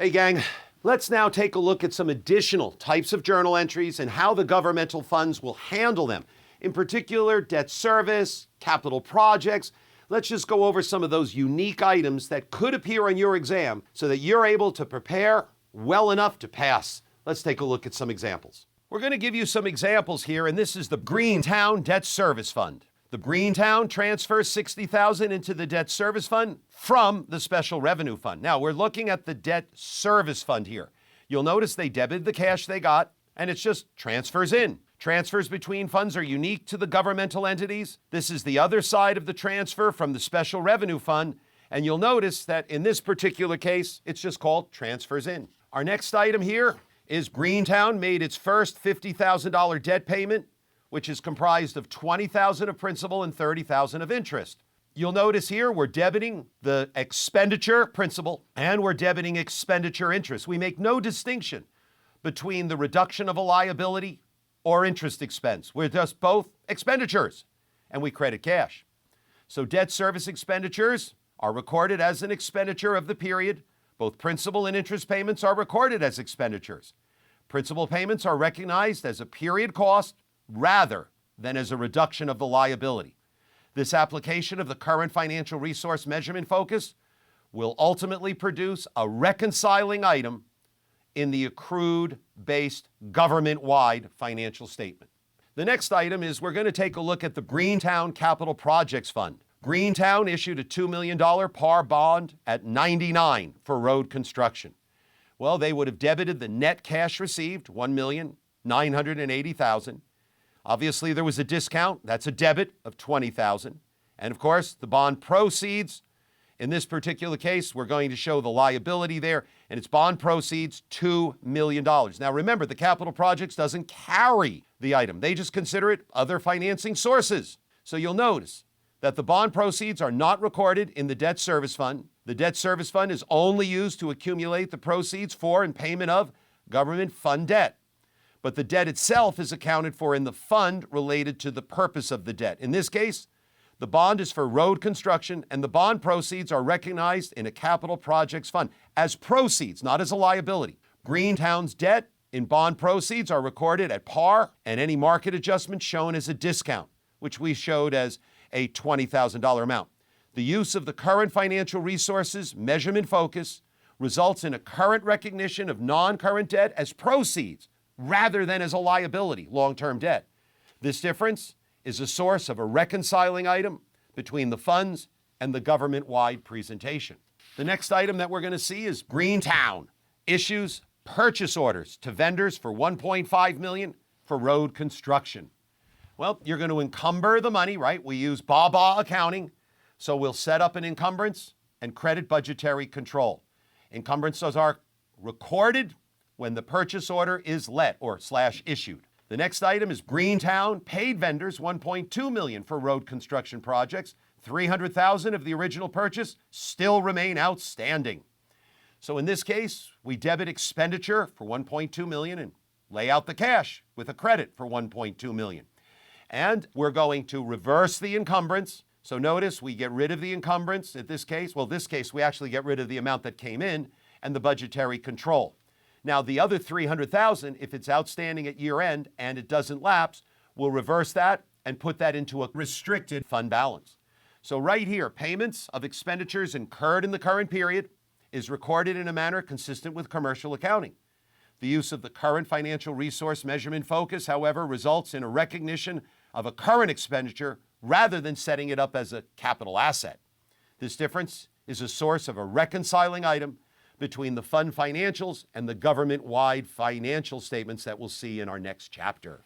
Hey gang, let's now take a look at some additional types of journal entries and how the governmental funds will handle them. In particular, debt service, capital projects. Let's just go over some of those unique items that could appear on your exam so that you're able to prepare well enough to pass. Let's take a look at some examples. We're going to give you some examples here, and this is the Greentown Debt Service Fund. The Greentown transfers $60,000 into the debt service fund from the special revenue fund. Now, we're looking at the debt service fund here. You'll notice they debited the cash they got, and it's just transfers in. Transfers between funds are unique to the governmental entities. This is the other side of the transfer from the special revenue fund, and you'll notice that in this particular case, it's just called transfers in. Our next item here is Greentown made its first $50,000 debt payment, which is comprised of $20,000 of principal and $30,000 of interest. You'll notice here we're debiting the expenditure principal and we're debiting expenditure interest. We make no distinction between the reduction of a liability or interest expense. We're just both expenditures and we credit cash. So debt service expenditures are recorded as an expenditure of the period. Both principal and interest payments are recorded as expenditures. Principal payments are recognized as a period cost rather than as a reduction of the liability. This application of the current financial resource measurement focus will ultimately produce a reconciling item in the accrued-based government-wide financial statement. The next item is we're going to take a look at the Greentown Capital Projects Fund. Greentown issued a $2 million par bond at 99 for road construction. Well, they would have debited the net cash received, $1,980,000. Obviously, there was a discount. That's a debit of $20,000. And of course, the bond proceeds. In this particular case, we're going to show the liability there, and its bond proceeds, $2 million. Now remember, the capital projects doesn't carry the item. They just consider it other financing sources. So you'll notice that the bond proceeds are not recorded in the debt service fund. The debt service fund is only used to accumulate the proceeds for and payment of government fund debt. But the debt itself is accounted for in the fund related to the purpose of the debt. In this case, the bond is for road construction, and the bond proceeds are recognized in a capital projects fund as proceeds, not as a liability. Greentown's debt in bond proceeds are recorded at par, and any market adjustment shown as a discount, which we showed as a $20,000 amount. The use of the current financial resources measurement focus results in a current recognition of non-current debt as proceeds rather than as a liability, long-term debt. This difference is a source of a reconciling item between the funds and the government-wide presentation. The next item that we're going to see is Greentown issues purchase orders to vendors for $1.5 million for road construction. Well, you're going to encumber the money, right? We use BABA accounting, so we'll set up an encumbrance and credit budgetary control. Encumbrances are recorded when the purchase order is let or / issued. The next item is Greentown paid vendors $1.2 million for road construction projects. $300,000 of the original purchase still remain outstanding. So in this case, we debit expenditure for $1.2 million and lay out the cash with a credit for $1.2 million. And we're going to reverse the encumbrance. So notice we get rid of the encumbrance at this case. Well, this case, we actually get rid of the amount that came in and the budgetary control. Now, the other $300,000, if it's outstanding at year end and it doesn't lapse, we'll reverse that and put that into a restricted fund balance. So right here, payments of expenditures incurred in the current period is recorded in a manner consistent with commercial accounting. The use of the current financial resource measurement focus, however, results in a recognition of a current expenditure rather than setting it up as a capital asset. This difference is a source of a reconciling item between the fund financials and the government-wide financial statements that we'll see in our next chapter.